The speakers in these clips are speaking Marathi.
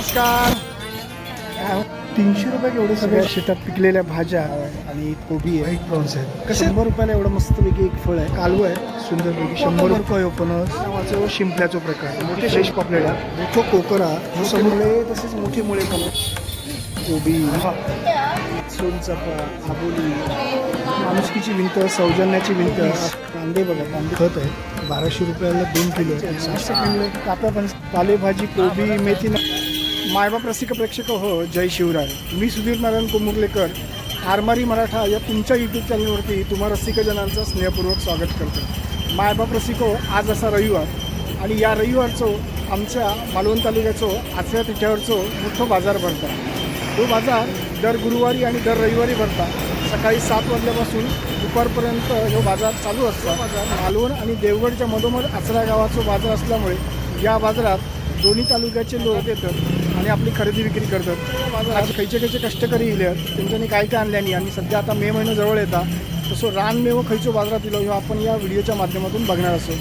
नमस्कार. 300 रुपये एवढे सगळे शेतात पिकलेल्या भाज्या आणि कोबी आहे, प्रॉन्स आहेत. कसे 100 रुपयाला एवढं मस्तपैकी एक फळ आहे, कालवं आहे सुंदरपैकी. 100 रुपये फणस नावाचं शिंपल्याचा प्रकार, मोठे शेष पापलेला, मोठं कोकरा, समुळे तसेच मोठे मुळे पण, कोबी, सोनचाफा, आबोली, माणुसकीची भिंत, सौजन्याची भिंत. कांदे बघा, कांदे खत आहे 1200 रुपयाला 2 किलो. 600 किलो काप्या पण, पालेभाजी, कोबी, मेथी. मायबाप रसिक प्रेक्षक हो, जय शिवराय. मी सुधीर नारायण कोमुर्लेकर, आरमारी मराठा या तुमच्या यूट्यूब चॅनलवरती तुम्हा रसिकजनांचं स्नेहपूर्वक स्वागत करतो. मायबाप रसिक हो, आज असा रविवार आणि या रविवारचं आमच्या मालवण तालुक्याचं आचऱ्या तिठ्यावरचं मोठं बाजार भरता. तो बाजार दर गुरुवारी आणि दर रविवारी भरता. सकाळी 7 वाजल्यापासून दुपारपर्यंत हा बाजार चालू असतो. बाजार मालवण आणि देवगडच्या मधोमध आचरा गावाचा बाजार असल्यामुळे या बाजारात दोन्ही तालुक्याचे लोक येतात आणि आपली खरेदी विक्री करतात. बाजारात खयचे कष्टकरी येतात, त्यांच्यानी काय काय आणल्यानी. आणि सध्या आता मे महिना जवळ येतात, तसं रानमेव खयचो बाजारात येलो ह्यो आपण या व्हिडिओच्या माध्यमातून बघणार असो.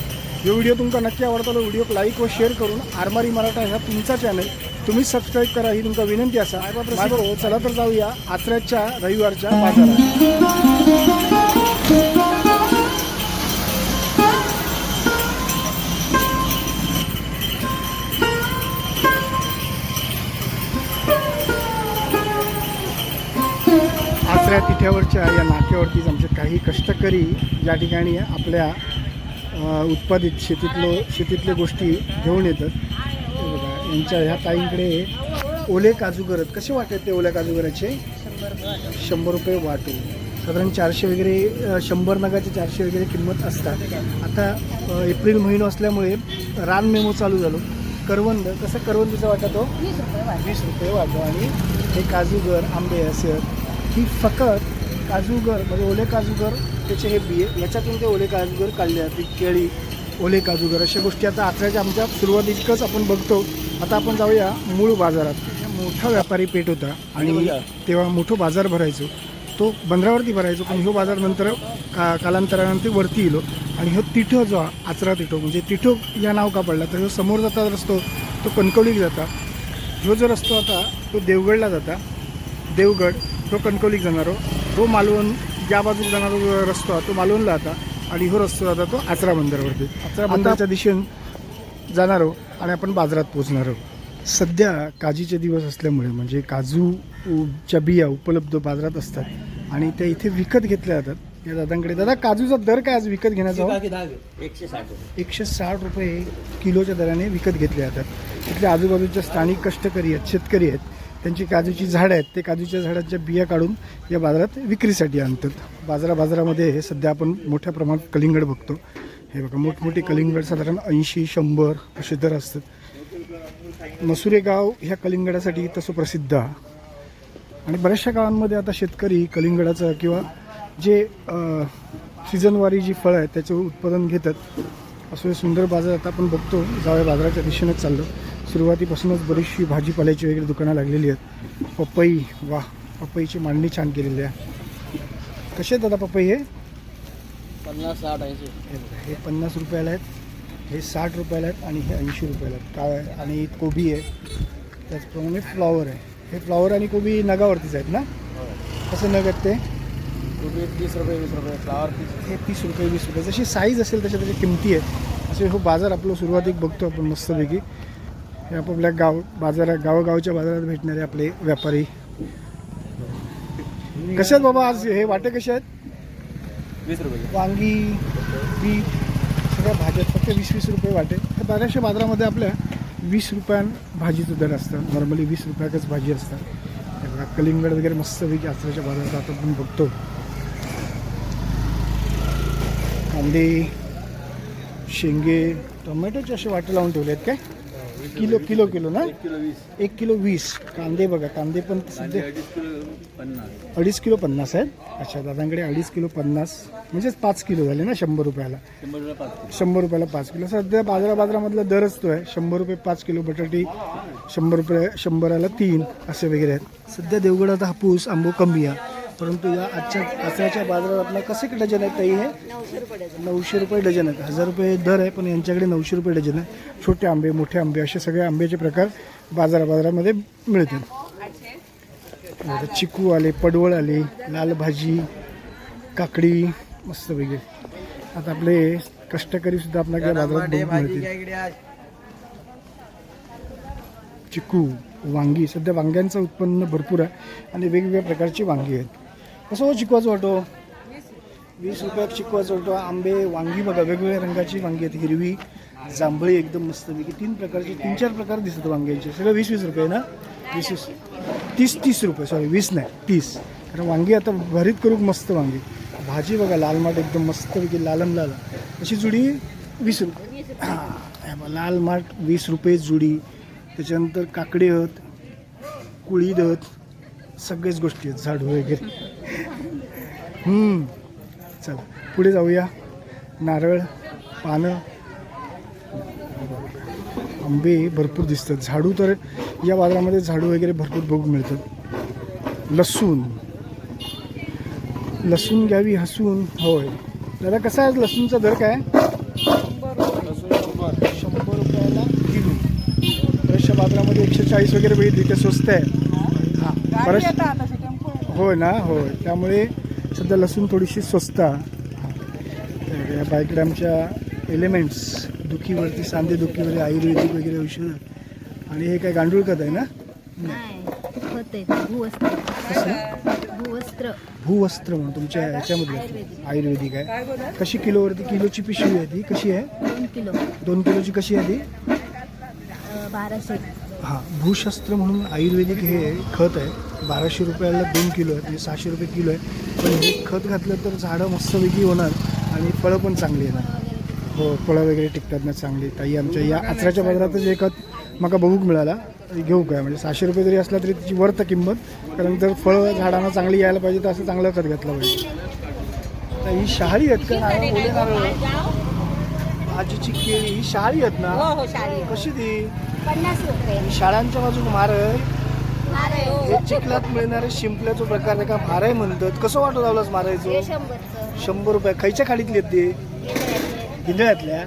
जो व्हिडिओ तुमका नक्की आवडतो व्हिडिओ लाईक व शेअर करून आरमारी मराठा ह्या तुमचा चॅनल तुम्ही सबस्क्राईब करा ही तुमका विनंती असा. चला तर जाऊया आचऱ्याच्या रविवारच्या बाजारात. आचऱ्या तिठ्यावरच्या या नाक्यावरतीच आमचे काही कष्टकरी या ठिकाणी आपल्या उत्पादित शेतीतल्या गोष्टी घेऊन येतात. हे बघा, यांच्या ह्या ताईंकडे ओले काजूगर. कसे वाटत ते ओल्या काजूगराचे? 100 रुपये वाटू. साधारण 400 वगैरे, 100 नगाचे 400 वगैरे किंमत असतात. आता एप्रिल महिना असल्यामुळे रानमेमो चालू झालो. करवंद, कसं करवंदीचा वाटा तो 20 रुपये वाटो. आणि हे काजूगर, आंबे असे ही फक्त काजूगर म्हणजे ओले काजूगर, त्याचे हे बिये, याच्यातून ते ओले काजूगर काढले जाते. केळी, ओले काजूगर अशा गोष्टी आता आचऱ्याच्या आमच्या सुरुवातीकच आपण बघतो. आता आपण जाऊया मूळ बाजारात. मोठा व्यापारी पेठ होता आणि तेव्हा मोठं बाजार भरायचो. तो बंदरावरती भरायचो, पण ह्यो बाजार नंतर कालांतरानंतर वरती येलो. आणि ह्यो तिठो जो आचरा तिठो, म्हणजे तिठो या नाव का पडला तर ह्यो समोर जाता रस्तो तो कणकवलीक जाता. ह्यो जो रस्तो आता तो देवगडला जाता. देवगड तो कणकवलीक जाणारो, तो मालवण ज्या बाजूला जाणारा रस्तो तो मालवणला जाता. आणि हो रस्तो जाता तो आचरा बंदरावरती. आचरा बंदराच्या दिशेने जाणारो आणि आपण बाजारात पोचणार आहोत. सध्या काजीचे दिवस असल्यामुळे म्हणजे काजूच्या बिया उपलब्ध बाजारात असतात आणि त्या इथे विकत घेतल्या जातात या दादांकडे. दादा, काजूचा दर काय आज विकत घेण्याचा? 160 रुपये किलोच्या दराने विकत घेतले जातात. तिथल्या आजूबाजूच्या स्थानिक कष्टकरी आहेत, शेतकरी आहेत, त्यांची काजूची झाडं आहेत, ते काजूच्या झाडांच्या बिया काढून या बाजारात विक्रीसाठी आणतात. बाजारामध्ये हे सध्या आपण मोठ्या प्रमाणात कलिंगड बघतो. हे बघा, मोठमोठे कलिंगड साधारण 80-100 असे दर असतात. मसुरे गाव ह्या कलिंगडासाठी तसं प्रसिद्ध आहे. आणि बऱ्याचशा गावांमध्ये आता शेतकरी कलिंगडाचं किंवा जे सीझनवारी जी फळं आहेत त्याचं उत्पादन घेतात. असं हे सुंदर बाजार आता आपण बघतो. जाऊया बाजाराच्या दिशेनेच चाललो. सुरुवातीपासूनच बरीचशी भाजीपाल्याची वगैरे दुकानं लागलेली आहेत. पपई, वा, पपईची मांडणी छान केलेली आहे. कसे आहेत दादा पपई? हे 50-60 हे 50 रुपयाला आहेत, हे 60 रुपयाला आहेत आणि हे 80 रुपयाला आहेत. काय? आणि कोबी आहे, त्याचप्रमाणे फ्लॉवर आहे. हे फ्लॉवर आणि कोबी नगावरतीच आहेत ना? कसं नग आहेत ते? कोबी 30 रुपये 20 रुपये, फ्लॉवर 30. हे 30 रुपये 20 रुपये. जशी साईज असेल तशा त्याच्या किमती आहेत. असे हो बाजार आपलं सुरुवातीक बघतो आपण मस्तपैकी. हे आपापल्या गावोगावच्या बाजारात भेटणारे आपले व्यापारी. कसे आहेत बाबा आज हे वाटे? कसे आहेत? 20 रुपये. वांगी, बीट, सगळ्या भाज्या फक्त 20-20 रुपये वाटे. तर बऱ्याचशा बाजारामध्ये आपल्या 20 रुपयां भाजीचं दर असतं. नॉर्मली 20 रुपयाकच भाजी असतात. हे बघा, कलिंगड वगैरे मस्तपैकी आचऱ्याच्या बाजारात आता आपण बघतो. कांदे, शेंगे, टोमॅटोचे असे वाटे लावून ठेवले आहेत. काय किलो ना? 1 किलो 20. कांदे बघा, कांदे पण सध्या 2.5 किलो 50 आहेत. अच्छा, दादांकडे 2.5 किलो 50 म्हणजेच 5 किलो झाले ना 100 रुपयाला. 100 रुपयाला 5 किलो. सध्या बाजारामधला दरच तो आहे. 100 रुपये 5 किलो बटाटी, 100 रुपये 100ला 3 असे वगैरे आहेत. सध्या देवगडात हापूस आंबो कमी आहे. परंतु या आजच्या आचऱ्याच्या बाजारात आपला कसे डझन आहेत ताई हे 900 रुपये डझन आहेत. 1000 रुपये दर आहे, पण यांच्याकडे 900 रुपये डझन आहे. छोटे आंबे, मोठे आंबे असे सगळे आंब्याचे प्रकार बाजारामध्ये मिळतील. आता चिकू आले, पडवळ आले, लाल भाजी, काकडी मस्त वेगळे. आता आपले कष्टकरी सुद्धा आपल्याला बाजारात बघून मिळतील. चिकू, वांगी, सध्या वांग्यांचं उत्पन्न भरपूर आहे आणि वेगवेगळ्या प्रकारची वांगी आहेत. कसं हो चिकवाचं वाटो? 20 रुपयात चिकवाचं वाटो. आंबे, वांगी बघा, वेगवेगळ्या रंगाची वांगी आहेत. हिरवी, जांभळी एकदम मस्त पैकी 3-4 प्रकार दिसतात वांग्यांचे. सगळं 20-20 रुपये ना? 20 30 रुपये, सॉरी 20 नाही 30. कारण वांगी आता भरीत करू मस्त वांगी. भाजी बघा, लाल माठ एकदम मस्तपैकी लालम लाल अशी जुडी 20 रुपये. हां, लाल माठ 20 रुपये जुडी. त्याच्यानंतर काकडी आहेत, कुळीद आहेत, सगळ्याच गोष्टी आहेत, झाडू वगैरे. चला पुढे जाऊया. नारळ, पानं, आंबे भरपूर दिसतात. झाडू तर या बाजारामध्ये झाडू वगैरे भरपूर बघू मिळतात. लसूण घ्यावी हसून. होय दादा, कसा आहे लसूणचा दर काय? 100 रुपयाला किलो. बऱ्याचशा बाजारामध्ये 140 वगैरे बघितली, ते स्वस्त आहे. हां बरंच होय ना, होय. त्यामुळे सध्या लसूण थोडीशी स्वस्त आहे. या बाईकडे आमच्या एलिमेंट्स, दुखीवरती, सांधे दुखीवरती आयुर्वेदिक वगैरे औषधं. आणि हे काय गांडूळ खत आहे ना? भूवस्त्र म्हणून तुमच्या ह्याच्यामध्ये आयुर्वेदिक आहे. कशी किलोवरती? किलोची पिशवी आहे ती. कशी आहे? 2 किलोची. कशी आहे ती? 1200. हां, भूशस्त्र म्हणून आयुर्वेदिक हे खत आहे. 1200 रुपयाला 2 किलो आहे, म्हणजे 600 रुपये किलो आहे. पण हे खत घातलं तर झाडं मस्तपैकी होणार आणि फळं पण चांगली येणार. हो, फळं वगैरे टिकतात ना चांगली. ताई आमच्या या आचऱ्याच्या बाजारातच हे खत मका बघूक मिळाला. घेऊ काय, म्हणजे 600 रुपये जरी असला तरी त्याची वर्थ किंमत. कारण जर फळं झाडांना चांगली यायला पाहिजे तर असं चांगलं खत घातलं पाहिजे. तर ही शहाळी आहेत का? भाजीची केळी ही शहाळी आहेत ना? कशी ती? 50 रुपये. शाळांच्या बाजूक मारय. हे चिखलात मिळणारे शिंपल्याचा प्रकार आहे का? माराय म्हणतात. कसं वाटत लावलास मारायचं? 100 रुपये. खायच्या खाडीतले आहेत ते? हिंदळ्यातल्या.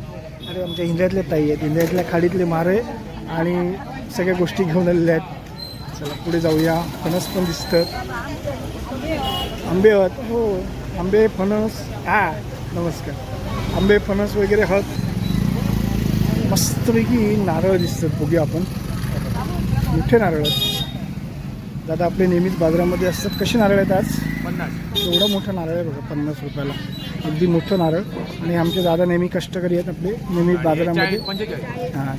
अरे आमच्या हिंदळ्यातल्या ताई आहेत. हिंदळ्यातल्या खाडीतले मारे आणि सगळ्या गोष्टी घेऊन आलेल्या आहेत. चला पुढे जाऊया. फणस पण दिसतात. आंबे आहेत. हो, आंबे, फणस. हां नमस्कार. आंबे, फणस वगैरे आहेत. मस्तपैकी नारळ दिसतात. बघूया आपण. मोठे नारळ आहेत. दादा आपले नेहमीच बाजारामध्ये असतात. कसे नारळ आहेत आज? 50. एवढा मोठा नारळ आहे बघा, 50 रुपयाला. अगदी मोठं नारळ. आणि आमचे दादा नेहमी कष्टकरी आहेत आपले, नेहमी बाजारामध्ये.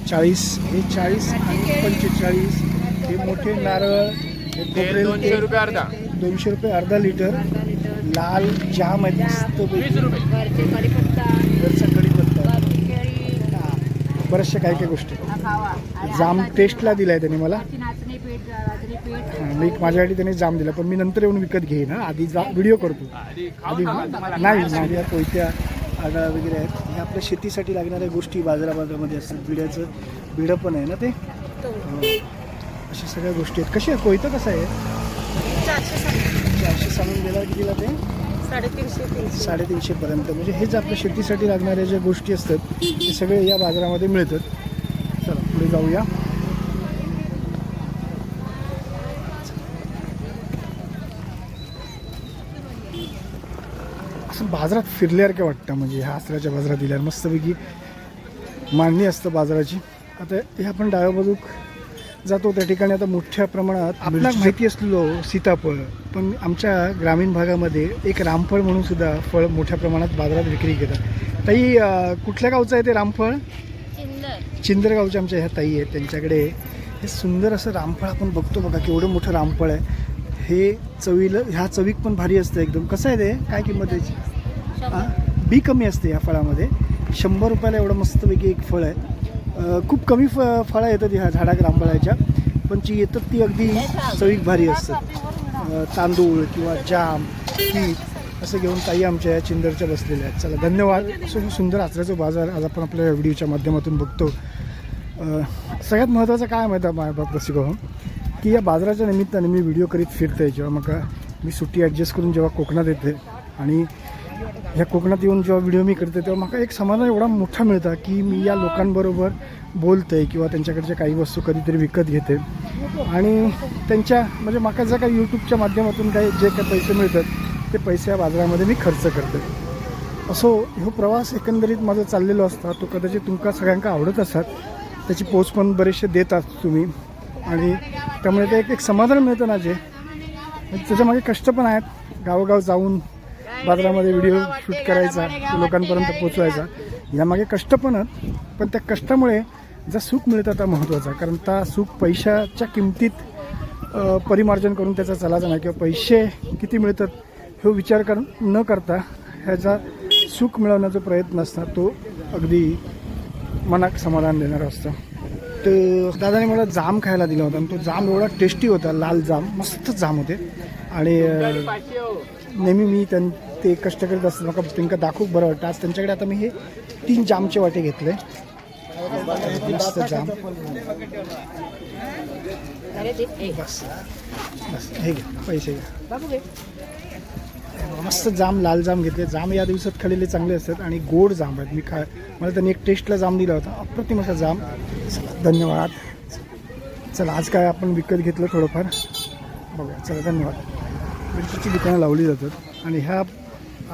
40, हे 40 आणि 45. हे मोठे नारळ. हे खोबरेल 200 रुपये अर्धा. 200 रुपये अर्धा लिटर. लाल जाम आहे मस्त. 20 रुपये. घरचा कढीपत्ता. बऱ्याचशा काही काही गोष्टी. जाम टेस्टला दिला आहे त्यांनी मला. मी माझ्यासाठी त्याने जाम दिला, पण मी नंतर येऊन विकत घेईन. आधी व्हिडिओ करतो. आधी नाही, माझ्या कोयत्या आगळा वगैरे आहेत. हे आपल्या शेतीसाठी लागणाऱ्या गोष्टी बाजारामध्ये असतात. बिडं पण आहे ना ते. अशा सगळ्या गोष्टी आहेत. कशी आहे कोयतं? कसं आहे? 400 सांगून गेला कितीला ते? 350 पर्यंत. म्हणजे हेच आपल्या शेतीसाठी लागणाऱ्या ज्या गोष्टी असतात ते सगळे या बाजारामध्ये मिळतात. चला पुढे जाऊया. असं बाजारात फिरल्यावर काय वाटतं, म्हणजे ह्या आचऱ्याच्या बाजारात दिल्यावर मस्तपैकी मांडणी असतं बाजाराची. आता हे आपण डाव्या बाजूक जातो त्या ठिकाणी आता मोठ्या प्रमाणात आपल्याला माहिती असलेलो सीताफळ, पण आमच्या ग्रामीण भागामध्ये एक रामफळ म्हणून सुद्धा फळ मोठ्या प्रमाणात बाजारात विक्री घेतात. ताई कुठल्या गावचं आहे ते रामफळ? चिंदर गावच्या आमच्या ह्या ताई आहेत. त्यांच्याकडे हे सुंदर असं रामफळ आपण बघतो बघा, केवढं मोठं रामफळ आहे. हे चवीला, ह्या चवीक पण भारी असतं एकदम. कसं आहे ते? काय किंमत आहे? बी कमी असते या फळामध्ये. 100 रुपयाला एवढं मस्तपैकी एक फळ आहे. खूप कमी फळं येतात ह्या झाडाक रामफळाच्या, पण जी येतात ती अगदी चवीक भारी असतात. तांदूळ किंवा जाम, पीठ असं घेऊन ताई आमच्या या चिंदरच्या बसलेल्या आहेत. चला धन्यवाद. असं सुंदर आचऱ्याचं बाजार आज आपण आपल्या व्हिडिओच्या माध्यमातून बघतो. सगळ्यात महत्त्वाचं काय माहिती आहे माझ्या बाबा शिकवून, की या बाजाराच्या निमित्ताने मी व्हिडिओ करीत फिरतोय जेव्हा मग मी सुट्टी ॲडजस्ट करून जेव्हा कोकणात येते आणि ह्या कोकणात येऊन जेव्हा व्हिडिओ मी करते तेव्हा मला एक समाधान एवढा मोठा मिळतं की मी या लोकांबरोबर बोलते किंवा त्यांच्याकडच्या काही वस्तू कधीतरी विकत घेते आणि त्यांच्या म्हणजे मला जर काही यूट्यूबच्या माध्यमातून काही जे काही पैसे मिळतात ते पैसे या बाजारामध्ये मी खर्च करते. असो ह्यो प्रवास एकंदरीत माझा चाललेलो असता तो कदाचित तुमका सगळ्यांका आवडत असतात. त्याची पोस्ट पण बरेचसे देतात तुम्ही आणि त्यामुळे ते एक समाधान मिळतं ना जे त्याच्यामागे कष्ट पण आहेत. गावोगाव जाऊन बाजारामध्ये व्हिडिओ शूट करायचा तो लोकांपर्यंत पोचवायचा यामागे कष्ट पण आहेत. पण त्या कष्टामुळे जर सुख मिळतं तर महत्त्वाचं कारण त्या सुख पैशाच्या किमतीत परिमार्जन करून त्याचा चालायचा नाही किंवा पैसे किती मिळतात हे विचार न करता ह्याचा सुख मिळवण्याचा प्रयत्न असतात तो अगदी मनाक समाधान देणारा असतं. तर दादाने मला जाम खायला दिला होता आणि तो जाम एवढा टेस्टी होता. लाल जाम मस्त जाम होते आणि नेहमी मी ते कष्ट करीत असतात मला त्यांना दाखवून बरं वाटतं. आज त्यांच्याकडे आता मी हे 3 जामचे वाटे घेतले. मस्त जाम बस बस हे घे पैसे घ्या. मस्त जाम लाल जाम घेतले. जाम या दिवसात खाल्लेले चांगले असतात आणि गोड जाम आहेत. मला त्यांनी एक टेस्टला जाम दिला होता अप्रतिम असा जाम. चला धन्यवाद. चला आज काय आपण विकत घेतलं थोडंफार बघा. चला धन्यवाद. मिरचीची दुकानं लावली जातात आणि ह्या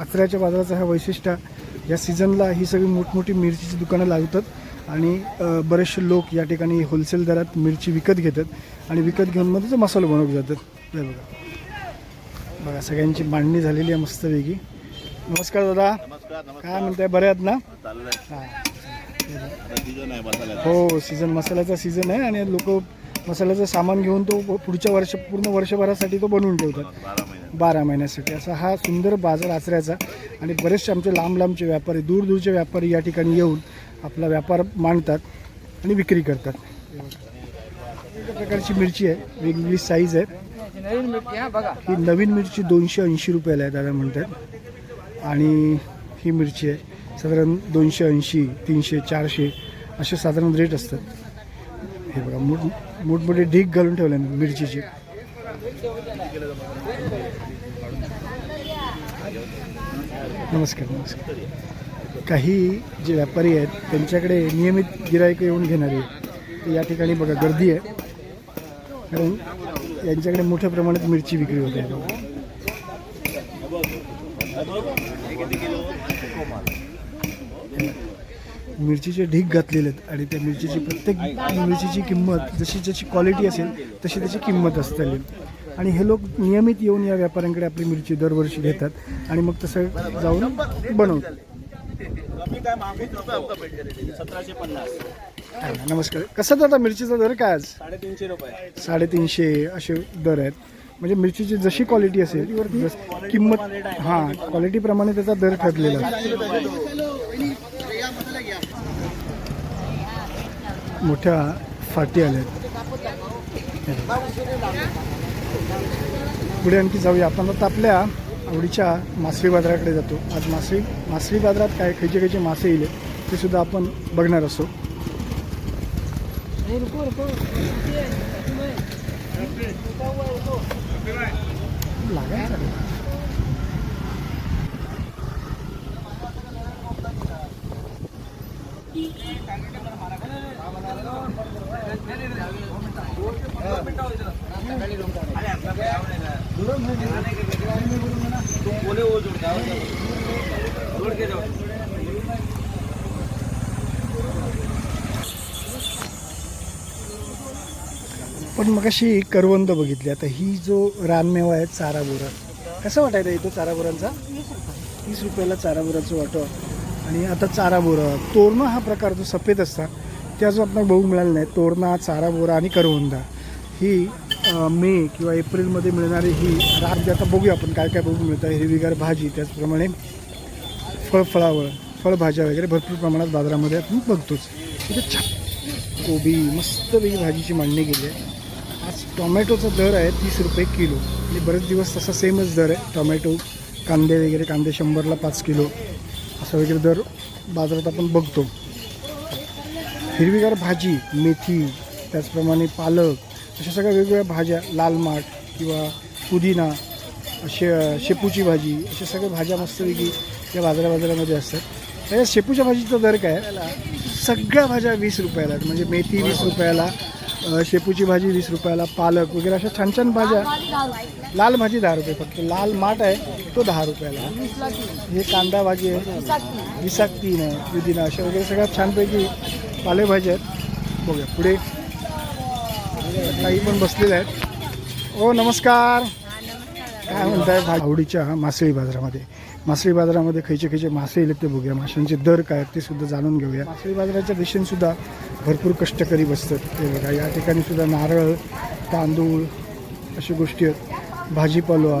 आचऱ्याच्या बाजाराचा हा वैशिष्ट्य या सीझनला ही सगळी मोठमोठी मिरचीची दुकानं लावतात आणि बरेचसे लोक या ठिकाणी होलसेल दरात मिरची विकत घेतात आणि विकत घेऊन मग त्याचा मसाला बनवला जातात. हे बघा बघा सगळ्यांची मांडणी झालेली आहे मस्तपैकी. नमस्कार दादा. काय म्हणताय बरे आहेत ना? हां हो सीझन मसाल्याचा सीझन आहे आणि लोक मसाल्याचं सामान घेऊन तो पुढच्या पूर्ण वर्षभरासाठी तो बनवून ठेवतात 12 महिन्यासाठी. असा हा सुंदर बाजार आचऱ्याचा आणि बरेचसे आमचे लांबचे व्यापारी दूरचे व्यापारी या ठिकाणी येऊन आपला व्यापार मांडतात आणि विक्री करतात. वेगवेगळ्या प्रकारची मिरची आहे वेगवेगळी साईज आहे. ही नवीन मिरची 280 रुपयाला आहे दादा म्हणतात आणि ही मिरची आहे साधारण 280 300 400 असे साधारण रेट असतात. हे बघा मोठमोठे ढीग घालून ठेवले मिरचीचे. नमस्कार नमस्कार. काही जे व्यापारी आहेत त्यांच्याकडे नियमित गिराईक येऊन घेणारे या ठिकाणी बघा गर्दी आहे कारण यांच्याकडे मोठ्या प्रमाणात मिरची विक्री होते. मिरचीचे ढीग घातलेले आहेत आणि त्या मिरचीची प्रत्येक मिरचीची किंमत जशी ज्याची क्वालिटी असेल तशी त्याची किंमत असते आणि हे लोक नियमित येऊन या व्यापाऱ्यांकडे आपली मिरची दरवर्षी घेतात आणि मग तसं जाऊन बनवतात. नमस्कार. कसं दादा मिरचीचा दर काय आज? 350 रुपये. 350 असे दर आहेत. म्हणजे मिरचीची जशी क्वालिटी असेल किंमत हां क्वालिटीप्रमाणे त्याचा दर ठरलेला आहे. मोठ्या फाटी आल्या आहेत. पुढे आणखी जाऊया आपण. आता आपल्या आवडीच्या मासळी बाजाराकडे जातो. आज मासळी बाजारात काय खयचे मासे येईल ते सुद्धा आपण बघणार असो. पण मगाशी करवंद बघितली. आता ही जो रानमेवा आहे चारा बोरा कसं वाटायचा येतो चारा बोरांचा? 30 रुपयाला चारा बोराचं वाटो. आणि आता चारा बोरा तोरणा हा प्रकार जो सफेद असता त्या जो आपल्याला बघू मिळाला नाही. तोरणा चारा बोरा आणि करवंदा ही मे किंवा एप्रिलमध्ये मिळणारी ही रात आता बघूया आपण काय काय बघू मिळतं. हिरवीगार भाजी त्याचप्रमाणे फळभाज्या वगैरे भरपूर प्रमाणात बाजारामध्ये आपण बघतोच. इथे छान कोबी मस्तपैकी भाजीची मांडणी केली आहे. आज टोमॅटोचा दर आहे 30 रुपये किलो आणि बरेच दिवस तसा सेमच दर आहे. टोमॅटो कांदे 100ला 5 किलो असं वगैरे दर बाजारात आपण बघतो. हिरवीगार भाजी मेथी त्याचप्रमाणे पालक अशा सगळ्या वेगवेगळ्या भाज्या लाल माठ किंवा पुदिना शेपूची भाजी, अशा सगळ्या भाज्या मस्तपैकी या बाजारामध्ये असतात. त्याच्या शेपूच्या भाजीचा दर काय सगळ्या भाज्या 20 रुपयाला आहेत. म्हणजे मेथी 20 रुपयाला, शेपूची भाजी 20 रुपयाला, पालक वगैरे अशा छान छान भाज्या. लाल भाजी 10 रुपये फक्त. लाल माठ आहे तो 10 रुपयाला. हे कांदा भाजी आहे, विसाक 3 आहे, पुदिना, अशा वगैरे सगळ्या छानपैकी पालेभाज्या आहेत. बघूया पुढे काही पण बसलेले आहेत. ओ नमस्कार, काय म्हणताय? आवडीच्या मासळी बाजारामध्ये खयचे मासे येतात ते बघूया. माशांचे दर काय आहेत ते सुद्धा जाणून घेऊया. मासळी बाजाराच्या दिशेने सुद्धा भरपूर कष्टकरी बसतात. ते बघा या ठिकाणी सुद्धा नारळ, तांदूळ अशा गोष्टी आहेत. भाजीपाला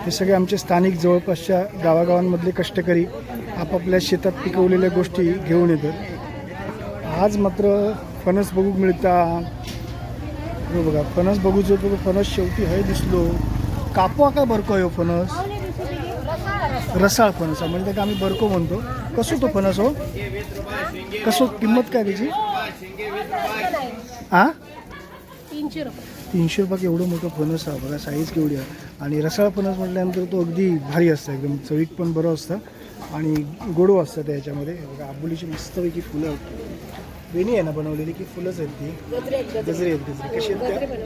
हे सगळे आमचे स्थानिक जवळपासच्या गावागावांमधले कष्टकरी आपापल्या शेतात पिकवलेल्या गोष्टी घेऊन येतात. आज मात्र फणस बघू मिळता. हो बघा फणस बघू जो फणस शेवटी हय दिसलो. कापवा काय बरको आहे फणस? रसाळ फणस म्हणजे का आम्ही बरको म्हणतो. कसो तो फणस हो? कसो किंमत काय त्याची? 300 रुपये. एवढं मोठं फणस आहे बघा, साईज केवढी आहे. आणि रसाळ फणस म्हटल्यानंतर तो अगदी भारी असतं, एकदम चवीक पण बरं असतं आणि गोडो असतं त्याच्यामध्ये. बघा आबोलीची मस्तपैकी फुलं, वेणी आहे ना बनवलेली की फुलंच आहेत ती? गजरे आहेत. कशी आहेत त्या?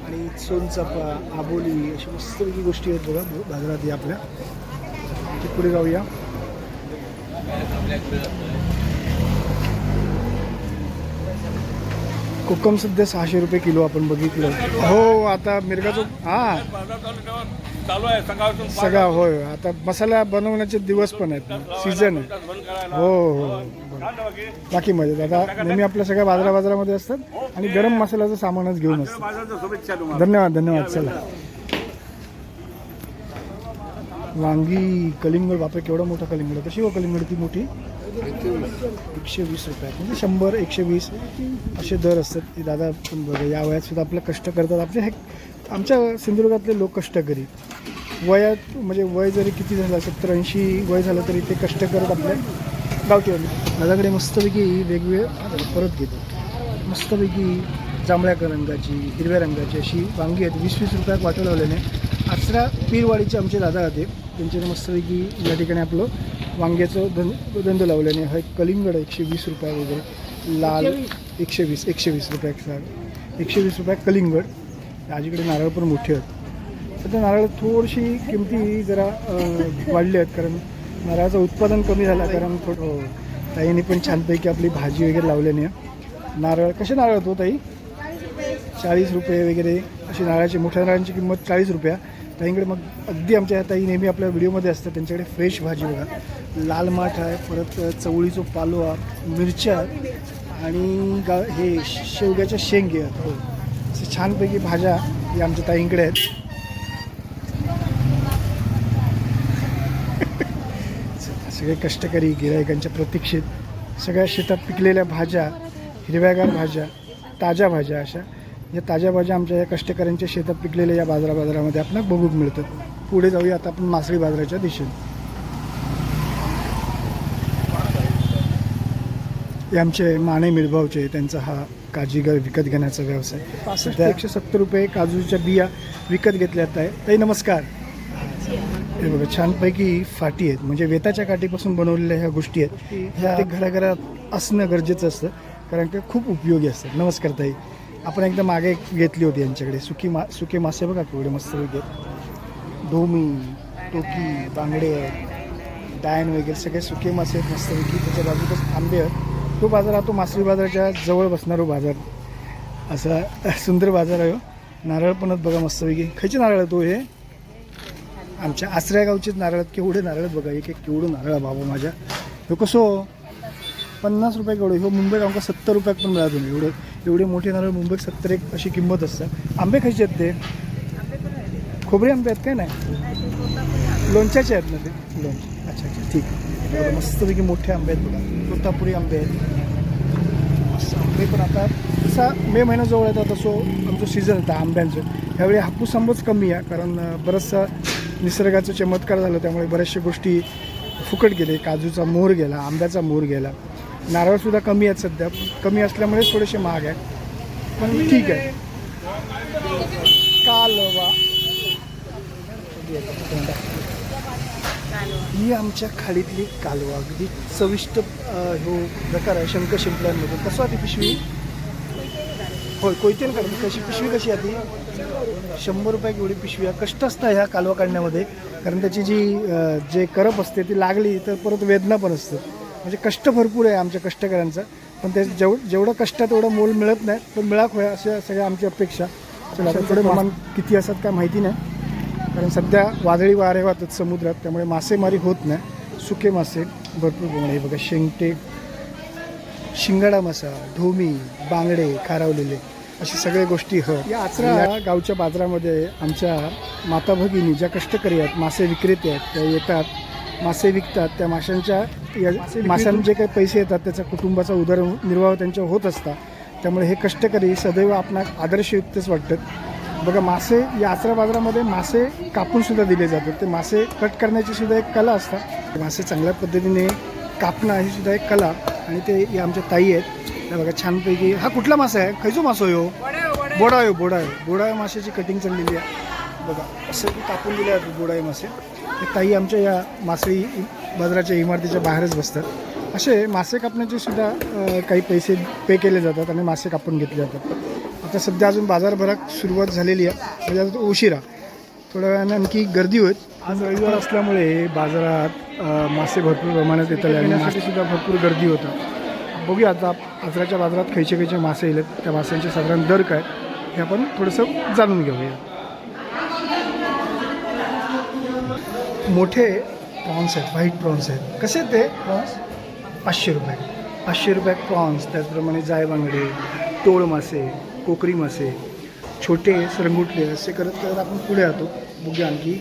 आणि सोनचाफा, आबोली अशा मस्तपैकी गोष्टी आहेत बघा बाजारात या आपल्या. पुढे जाऊया. कोकम सध्या 600 रुपये किलो आपण बघितलं. हो आता मिरगाचं चालू आहे सकाळपासून सगळा होय. आता मसाला बनवण्याचे दिवस पण आहेत, सीझन आहे. हो. बाकी मजेत. आता नेहमी आपल्या सगळ्या बाजारामध्ये असतात आणि गरम मसाल्याचं सामानच घेऊन असतात. शुभेच्छा तुम्हाला. धन्यवाद. चला वांगी, कलिंगड. बापरे केवढा मोठा कलिंगड. कशी हो कलिंगड ती मोठी? 120 रुपये. म्हणजे 100, 120 असे दर असतात. ते दादा पण बघा या वयात सुद्धा आपलं कष्ट करतात. आमच्या सिंधुदुर्गातले लोक कष्टकरी वयात, म्हणजे वय जरी किती झालं 70-80 वय झालं तरी ते कष्ट करत आपल्या गावठी. माझ्याकडे मस्तपैकी वेगवेगळे परत घेतो. मस्तपैकी जांभळ्या रंगाची, हिरव्या रंगाची अशी वांगी आहेत. 20-20 रुपयात वाटं लावल्याने. आसरा पीरवाडीचे आमचे दादा होते, त्यांच्याने मस्तपैकी या ठिकाणी आपलं वांग्याचं धंदो लावल्याने. हा कलिंगड 120 रुपये वगैरे. लाल 120 रुपये. 120 रुपये कलिंगड. आजीकडे नारळ पण मोठे आहेत. सध्या नारळ थोडीशी किमती जरा वाढली आहेत कारण नारळाचं उत्पादन कमी झालं. कारण थोडं ताईने पण छानपैकी आपली भाजी वगैरे लावल्याने. नारळ कसे नारळ होतो ताई? 40 रुपये वगैरे अशी नारळाची. मोठ्या नारळांची किंमत 40 रुपये. ताईंकडे मग अगदी आमच्या ताई नेहमी आपल्या व्हिडिओमध्ये असतात. त्यांच्याकडे फ्रेश भाजी बघा. लाल माठ आहे, परत चवळीचं पालो आहे, मिरच्या आणि हे शेवग्याच्या शेंगे आहेत. हो असे छानपैकी भाज्या या आमच्या ताईंकडे आहेत. सगळे कष्टकरी गिरायकांच्या प्रतीक्षेत सगळ्या शेतात पिकलेल्या भाज्या, हिरव्यागार भाज्या, ताज्या भाज्या, अशा या ताज्या भाज्या आमच्या या कष्टकऱ्यांच्या शेतात पिकलेल्या या बाजारामध्ये आपल्याला बघूक मिळतात. पुढे जाऊया आता आपण मासळी बाजाराच्या दिशेने. हे आमचे माने मिरभावचे, त्यांचा हा काजी विकत घेण्याचा व्यवसाय. सध्या 170 रुपये काजूच्या बिया विकत घेतल्यात आहे. ताई नमस्कार. हे बघा छानपैकी फाटी आहेत, म्हणजे वेताच्या काठीपासून बनवलेल्या ह्या गोष्टी आहेत. ह्या ते घराघरात असणं गरजेचं असतं कारण ते खूप उपयोगी असतात. नमस्कार ताई. आपण एकदा मागे घेतली होती यांच्याकडे सुके मासे बघा केवढे मस्त वगैरे. ढोमी, टोकी, बांगडे, डायन वगैरे सगळे सुके मासे आहेत मस्तपैकी. त्याच्या बाजूलाच आंबे आहेत. तो बाजार हा तो मासळी बाजाराच्या जवळ बसणारा बाजार, असा सुंदर बाजार आहे. नारळ पण आहेत बघा मस्तपैकी. खायचे नारळ तो हे आमच्या आसऱ्या गावचेच नारळ. केवढे नारळ बघा, एक केवढं नारळ आहे बाबा माझ्या. हे कसं 50 रुपये केवढं. हो मुंबईत आमका 70 रुपयात पण मिळत नाही. एवढे मोठे नारळ मुंबईत 70 एक अशी किंमत असते. आंबे खायचे आहेत ते? खोबरे आंबे आहेत काय? नाही लोणच्याचे आहेत ना ते? लोणचे. अच्छा ठीक आहे. मस्तपैकी मोठे आंबे आहेत बघा. तोतापुरी आंबे आहेत. असं आंबे पण आता जसा मे महिना जवळ येतात तसं आमचं सीझन होता आंब्यांचं. ह्यावेळी हापूस आंबच कमी आहे कारण बराचसा निसर्गाचा चमत्कार झाला, त्यामुळे बऱ्याचशा गोष्टी फुकट गेले. काजूचा मोहर गेला, आंब्याचा मोहर गेला. नारळसुद्धा कमी आहेत सध्या. कमी असल्यामुळे थोडेसे महाग आहेत पण ठीक आहे. कालवा ही आमच्या खाडीतली कालवा अगदी चविष्ट हो प्रकार आहे शंख शिंपल्यांमधून. कसं आहे ती पिशवी? होय कोयतेन काढतो. कशी पिशवी कशी आहे ती? 100 रुपये एवढी पिशवी आहे. कष्ट असतं ह्या कालवा काढण्यामध्ये, कारण त्याची जी जे करप असते ती लागली तर परत वेदना पण असते. म्हणजे कष्ट भरपूर आहे आमच्या कष्टकऱ्यांचं, पण ते जेवढं कष्ट तेवढं मोल मिळत नाही, पण मिळाक होय अशा सगळ्या आमची अपेक्षा. चला आता थोडे प्रमाण किती असतात काय माहिती नाही, कारण सध्या वादळी वारे वाहतात समुद्रात, त्यामुळे मासेमारी होत नाही. सुके मासे भरपूर प्रमाणे. हे बघा शेंगटे, शिंगाडा मासा, ढोमी, बांगडे, खारावलेले अशा सगळ्या गोष्टी या आचरा गावच्या बाजारामध्ये आमच्या माता भगिनी ज्या कष्टकरी आहेत, मासे विक्रेते आहेत, त्या येतात, मासे विकतात. त्या माशांचे जे काही पैसे येतात त्याचा कुटुंबाचा उदरनिर्वाह त्यांच्या होत असतात. त्यामुळे हे कष्टकरी सदैव आपणा आदर्शयुक्तच वाटतात. बघा मासे या आचरा बाजारामध्ये मासे कापून सुद्धा दिले जातात. ते मासे कट करण्याची सुद्धा एक कला असतात. मासे चांगल्या पद्धतीने कापणं ही सुद्धा एक कला, आणि ते या आमच्या ताई आहेत. हे बघा छानपैकी. हा कुठला मासा आहे? खयचो मासो हो? बोडायो. बोडायो माशाची कटिंग चाललेली आहे. बघा असं की कापून दिले आहेत बोडायो मासे. हे ताई आमच्या या मासळी बाजाराच्या इमारतीच्या बाहेरच बसतात. असे मासे कापण्याचे सुद्धा काही पैसे पे केले जातात आणि मासे कापून घेतले जातात. आता सध्या अजून बाजारभरात सुरुवात झालेली आहे, म्हणजे आता उशिरा, थोड्या वेळाने आणखी गर्दी होईल. आज रविवार असल्यामुळे बाजारात मासे भरपूर प्रमाणात येतात आणि मासे सुद्धा भरपूर गर्दी होतात. बघूया आता आजराच्या बाजारात खयचे मासे येतात, त्या माशांचे साधारण दर काय हे आपण थोडंसं जाणून घेऊया. मोठे प्रॉन्स आहेत, व्हाईट प्रॉन्स आहेत. कसे आहेत ते प्रॉन्स? 500 रुपये. 500 रुपये प्रॉन्स. त्याचप्रमाणे जाय बांगडे, टोळ मासे, कोकरी मासे, छोटे सरंगुटले असे करत आपण पुढे जातो. बघूया आणखी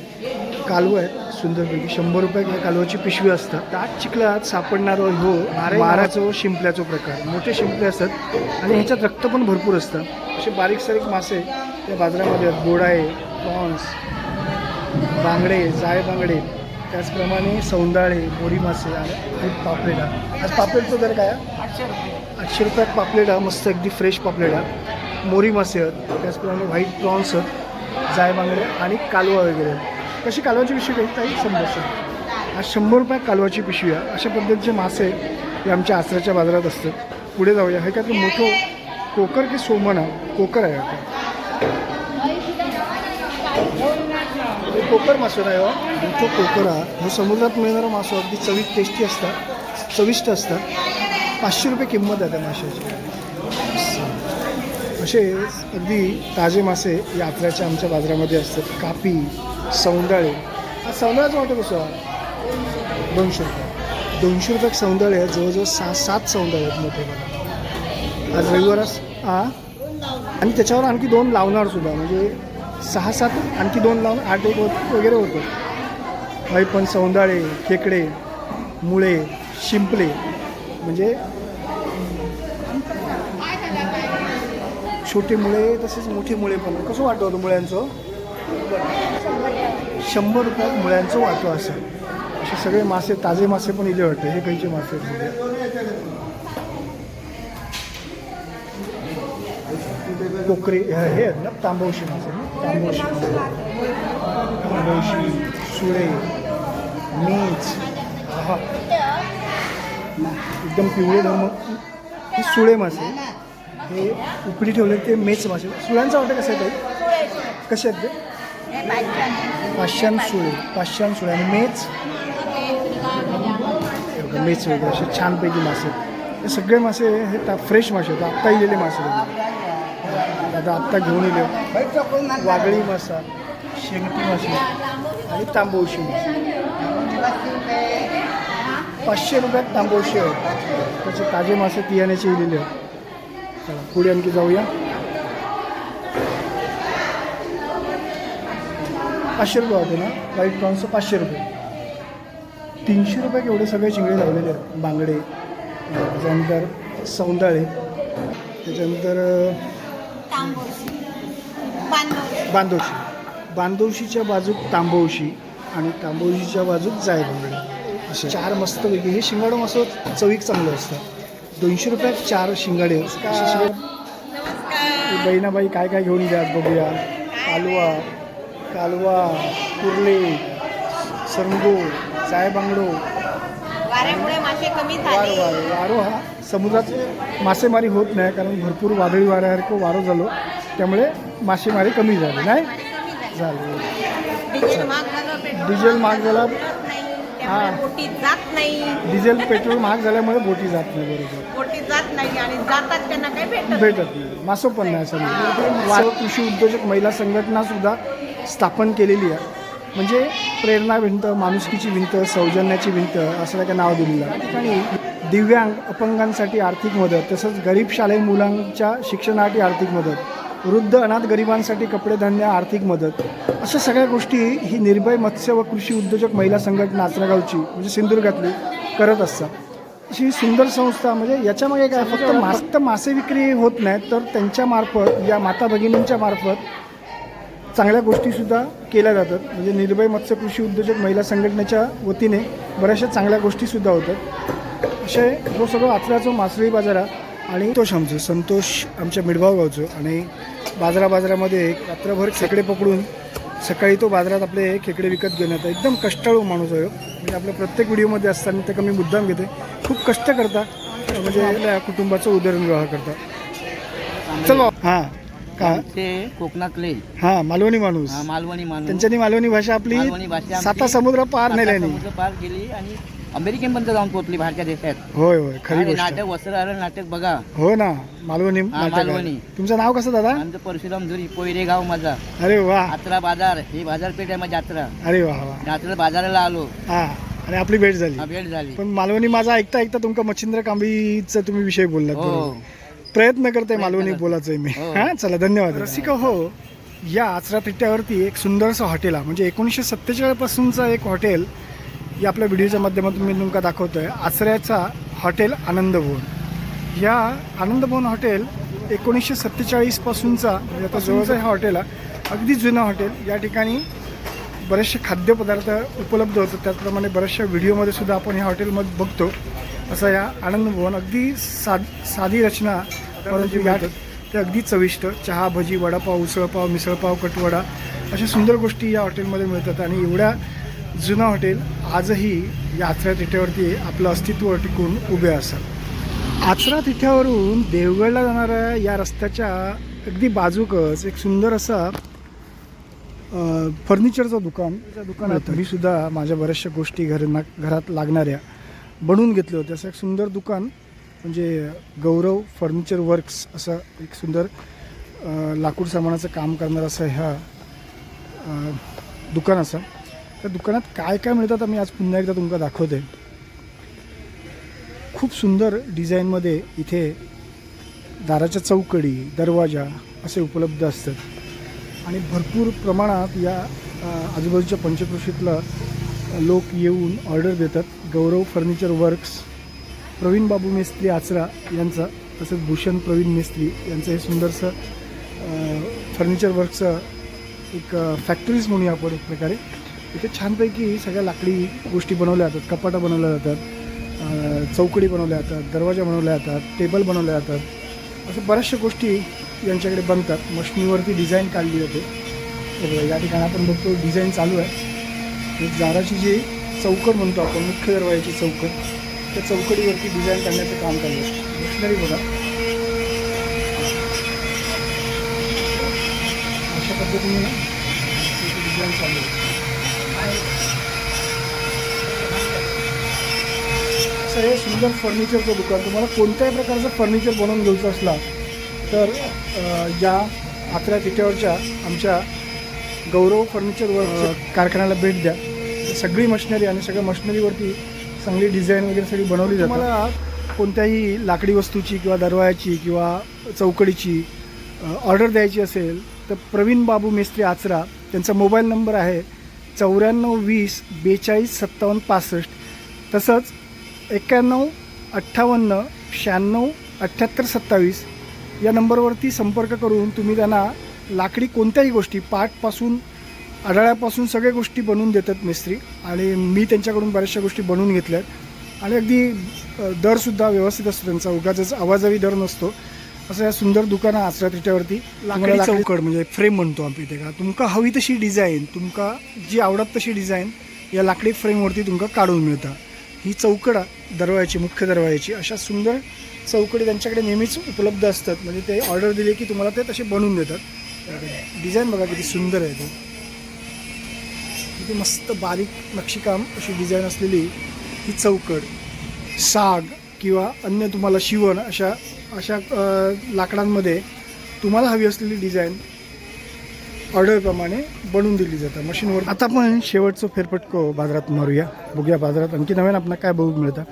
कालवं आहेत सुंदरपैकी. 100 रुपये या कालवाची पिशवी असतात. दाट चिखलात सापडणारं हो माराचं शिंपल्याचं प्रकार. मोठे शिंपले असतात आणि ह्याच्यात रक्त पण भरपूर असतं. असे बारीक सारीक मासे या बाजारामध्ये आहेत. बोडाळे, प्रॉन्स, बांगडे, जाय बांगडे, त्याचप्रमाणे सौंदाळे, मोरी मासे आणि पापलेटा. आज पापलेटचा दर काय? 800 रुपयात पापलेटा. मस्त अगदी फ्रेश पापलेटा. मोरी मासे आहेत, त्याचप्रमाणे व्हाईट प्रॉन्स आहेत, जाय बांगडे आणि कालवा वगैरे. कशी कालवाची पिशवी काही ताई? 100. आज 100 रुपयात कालवाची पिशवी आहे. अशा पद्धतीचे मासे हे आमच्या आचऱ्याच्या बाजारात असतात. पुढे जाऊया. हे काय मोठं कोकर की सोमन आहे? कोकर आहे आता. हे कोकर मासो नाही हो, मोठं कोकर हा. हे समुद्रात मिळणारा मासो अगदी टेस्टी असतात, चविष्ट असतात. 500 रुपये किंमत आहे त्या माशाची. असे अगदी ताजे मासे या आचऱ्याच्या आमच्या बाजारामध्ये असतात. कापी, सौंदाळे. हा सौंदाळ्याचा वाटत कसं? 200 रुपये. 200 रुपये सौंदाळे आहेत. जवळजवळ 6-7 सौंदाळे आहेत मोठे बघा. आज रविवारच आणि त्याच्यावर आणखी 2 लावणार सुद्धा, म्हणजे 6-7 आणखी 2 लावून 8-1 वगैरे होतं. काही पण सौंदाळे, खेकडे, मुळे, शिंपले, म्हणजे छोटे मुळे तसेच मोठे मुळे पण. कसं वाटतं होतं मुळ्यांचं? 100 रुपयात मुळ्यांचं वाटतं असं. असे सगळे मासे, ताजे मासे पण इथे वाटते. हे काहीचे मासे कोकरे हे आहेत ना, तांबवशी मासे. तांबवशी, सुळे, मीच, एकदम पिवळे धर्म. हे सुळे मासे, हे उपडी ठेवले ते मेच मासे. सुळ्यांचा वाटतं कसं आहे ताई? कसे आहेत ते? 500 सुळे. 500 सुळे. आणि मेच मेच वगैरे असे छानपैकी मासे. हे सगळे मासे हे फ्रेश मासे होते. आत्ता इलेले मासे होते. आता आत्ता घेऊन येले. वागळी मासा, शेंगटी मासे आणि तांबवशी मासे. 500 रुपयात तांबवशी आहेत. त्याचे ताजे मासे पियाण्याचे इलेले आहेत. चला पुढे आणखी जाऊया. 500 रुपये होते ना व्हाईट प्रॉन्सचं? 500 रुपये. 300 रुपये एवढे सगळे चिंगडे लावलेले आहेत. बांगडे, त्याच्यानंतर सौंदाळे, त्याच्यानंतर बांधवशी. बांधवशीच्या बाजूक तांबवशी आणि तांबवशीच्या बाजूक जाय बांगडे. असे 4 मस्तपैकी. हे शिंगाडो मासं चवीक चांगलं असतं. 200 रुपयात 4 शिंगाडे. बहिणाबाई काय काय घेऊन द्या बघूया. कालवा, कालवा, कुर्ले, सरंगो, जायबांगडो, वाऱ्यामुळे मासे कमी वारो हा समुद्रात मासेमारी होत नाही कारण भरपूर वादळी वाऱ्यासारखं वारं झालं त्यामुळे मासेमारी कमी झाली नाही झाली. डिझेल महाग झाला हां बोटी जात नाही, डिझेल पेट्रोल महाग झाल्यामुळे बोटी जात नाही. बरोबर बोटी जात नाही आणि जातात त्यांना काही भेटत नाही मासं पण नाही असं. कृषी उद्योजक महिला संघटना सुद्धा स्थापन केलेली आहे म्हणजे प्रेरणा भिंत, माणुसकीची भिंत, सौजन्याची भिंत असं काय नाव दिलेलं आहे. त्या ठिकाणी दिव्यांग अपंगांसाठी आर्थिक मदत, तसंच गरीब शालेय मुलांच्या शिक्षणासाठी आर्थिक मदत, वृद्ध अनाथ गरिबांसाठी कपडे धान्य आर्थिक मदत, अशा सगळ्या गोष्टी ही निर्भय मत्स्य व कृषी उद्योजक महिला संघटना आचरागावची म्हणजे सिंधुदुर्गातली करत असतात. अशी सुंदर संस्था म्हणजे याच्यामागे काय फक्त मासे विक्री होत नाही तर त्यांच्या मार्फत या माता भगिनींच्या मार्फत चांगल्या गोष्टीसुद्धा केल्या जातात. म्हणजे निर्भय मत्स्य कृषी उद्योजक महिला संघटनेच्या वतीने बऱ्याचशा चांगल्या गोष्टीसुद्धा होतात. असे जो सगळं आचऱ्याचं मासळी बाजारा आणि संतोष आमच्या मिडगाव गावचं आणि बाजारामध्ये रात्रभर खेकडे पकडून सकाळी तो बाजारात आपले खेकडे विकत घेऊन येतात. एकदम कष्टाळू माणूस आहे म्हणजे आपल्या प्रत्येक व्हिडिओमध्ये असताना ते कमी मुद्दाम घेते. खूप कष्ट करता म्हणजे आपल्या कुटुंबाचं उदरनिर्वाह करता. चलो हां का ते कोकणातले हां मालवणी माणूस मालवणी माणूस त्यांच्यानी मालवणी भाषा आपली मालवणी भाषा आमची 7 समुद्र पार नेल्याने समुद्र पार गेली आणि अमेरिकेपर्यंत जाऊन पोहोचली बाहेरच्या देशात. होय खरी आणि गोष्ट नाटक वस्त्रहरण नाटक बघा. हो ना मालवणी नाटक आहे. मालवणी. तुमचं नाव कसं दादा? आमचं परशुराम झुरी पोयरे गाव माझा. अरे वा यात्रा बाजार ही बाजारपेठ आहे माझी यात्रा. अरे वा वा यात्रा बाजाराला आलो, हा आणि आपली भेट झाली. भेट झाली. पण मालवणी माझा ऐकता तुमका मच्छिंद्र कांबळीचा तुम्ही विषय बोललात. हो. बरोबर. प्रयत्न करते मालवणी बोलायचंय मी. हो. हा चला धन्यवाद. रसिका हो, या आचरा तिट्ट्यावरती एक सुंदरसं हॉटेल आहे म्हणजे 1947 पासूनचा एक हॉटेल या आपल्या व्हिडिओच्या माध्यमातून मी तुमका दाखवतोय. आचऱ्याचा हॉटेल आनंद भवन. या आनंद भवन हॉटेल 1947 पासूनचा म्हणजे आता जवळचं हे हॉटेल आहे. अगदी जुनं हॉटेल. या ठिकाणी बरेचसे खाद्यपदार्थ उपलब्ध होतात. त्याचप्रमाणे बऱ्याचशा व्हिडिओमध्ये सुद्धा आपण ह्या हॉटेलमध्ये बघतो. असं या आनंद भवन अगदी साधी रचना परंतु या ते अगदी चविष्ट. चहा, भजी, वडापाव, उसळपाव, मिसळपाव, कटवडा अशा सुंदर गोष्टी या हॉटेलमध्ये मिळतात. आणि एवढ्या जुनं हॉटेल आजही या आचरा तिट्यावरती आपलं अस्तित्व टिकून उभे असतात. आचरा तिठ्यावरून देवगडला जाणाऱ्या या रस्त्याच्या अगदी बाजूकच एक सुंदर असा फर्निचरचं दुकानात मी सुद्धा माझ्या बऱ्याचशा गोष्टी घरात लागणाऱ्या बनवून घेतले होते. असं एक सुंदर दुकान म्हणजे गौरव फर्निचर वर्क्स असं एक सुंदर लाकूड सामानाचं काम करणारं असं ह्या दुकान असं. त्या दुकानात काय काय मिळतात आम्ही आज पुन्हा एकदा तुमका दाखवते. खूप सुंदर डिझाईनमध्ये इथे दाराच्या चौकडी, दरवाजा असे उपलब्ध असतात आणि भरपूर प्रमाणात या आजूबाजूच्या पंचक्रोशीतला लोक येऊन ऑर्डर देतात. गौरव फर्निचर वर्क्स, प्रवीण बाबू मेस्त्री आचरा यांचा, तसंच भूषण प्रवीण मेस्त्री यांचं हे सुंदरसं फर्निचर वर्कचं एक फॅक्टरीज म्हणूया आपण एक प्रकारे. इथे छानपैकी सगळ्या लाकडी गोष्टी बनवल्या जातात. कपाटं बनवल्या जातात, चौकडी बनवल्या जातात, दरवाजा बनवल्या जातात, टेबल बनवल्या जातात. अशा बऱ्याचशा गोष्टी यांच्याकडे बनतात. मशनीवरती डिझाईन काढली जाते. या ठिकाणी आपण बघतो डिझाईन चालू आहे. दाराची जी चौकट म्हणतो आपण, मुख्य दरवाजाची चौकट, त्या चौकडीवरती डिझाईन काढण्याचं काम चालू आहे. मशनरी बघा अशा पद्धतीने डिझाईन चालू आहे. असं हे सुंदर फर्निचरचं दुकान. तुम्हाला कोणत्याही प्रकारचं फर्निचर बनवून घ्यायचं असला तर या आचरा तिट्यावरच्या आमच्या गौरव फर्निचर वर्क कारखान्याला भेट द्या. सगळी मशिनरी आणि सगळ्या मशिनरीवरती चांगली डिझाईन वगैरे सगळी बनवली जाते. मला कोणत्याही लाकडी वस्तूची किंवा दरवाजाची किंवा चौकडीची ऑर्डर द्यायची असेल तर प्रवीण बाबू मेस्त्री आचरा त्यांचा मोबाईल नंबर आहे 9420 42 57 65. तसंच 91 58 96 78 27 या नंबरवरती संपर्क करून तुम्ही त्यांना लाकडी कोणत्याही गोष्टी पाटपासून आढळ्यापासून सगळ्या गोष्टी बनवून देतात मिस्त्री. आणि मी त्यांच्याकडून बऱ्याचशा गोष्टी बनवून घेतल्यात आणि अगदी दरसुद्धा व्यवस्थित असतो त्यांचा. उगाचच आवाजावी दर नसतो असं या सुंदर दुकान आसरा तिच्यावरती लाकडी चौकड म्हणजे फ्रेम म्हणतो आम्ही ते का तुमका हवी तशी डिझाईन तुमका जी आवडत तशी डिझाईन या लाकडी फ्रेमवरती तुमका काढून मिळता. ही चौकड दरवाजाची मुख्य दरवाजाची अशा सुंदर चौकडी त्यांच्याकडे नेहमीच उपलब्ध असतात. म्हणजे ते ऑर्डर दिली की तुम्हाला ते तसे बनवून देतात. डिझाईन बघा किती सुंदर आहे ते, किती मस्त बारीक नक्षीकाम अशी डिझाईन असलेली ही चौकड. साग किंवा अन्य तुम्हाला शिवण अशा अशा लाकडांमध्ये तुम्हाला हवी असलेली डिझाईन ऑर्डरप्रमाणे बनवून दिली जातं मशीनवर. आता आपण शेवटचं फेरफटको बाजारात मारूया, बघूया बाजारात आणखी नवीन आपल्याला काय बघू मिळतं.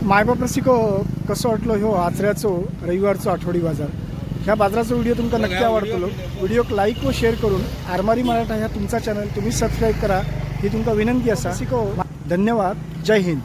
मायबाप रसिको कसं वाटलं ह्यो आचऱ्याचो रविवारचो आठवडी बाजार. ह्या बाजाराचा व्हिडिओ तुमका नक्की आवडतलो. व्हिडिओक लाईक व शेअर करून आरमारी मराठा ह्या तुमचा चॅनल तुम्ही सबस्क्राईब करा ही तुमका विनंती असा. धन्यवाद. जय हिंद.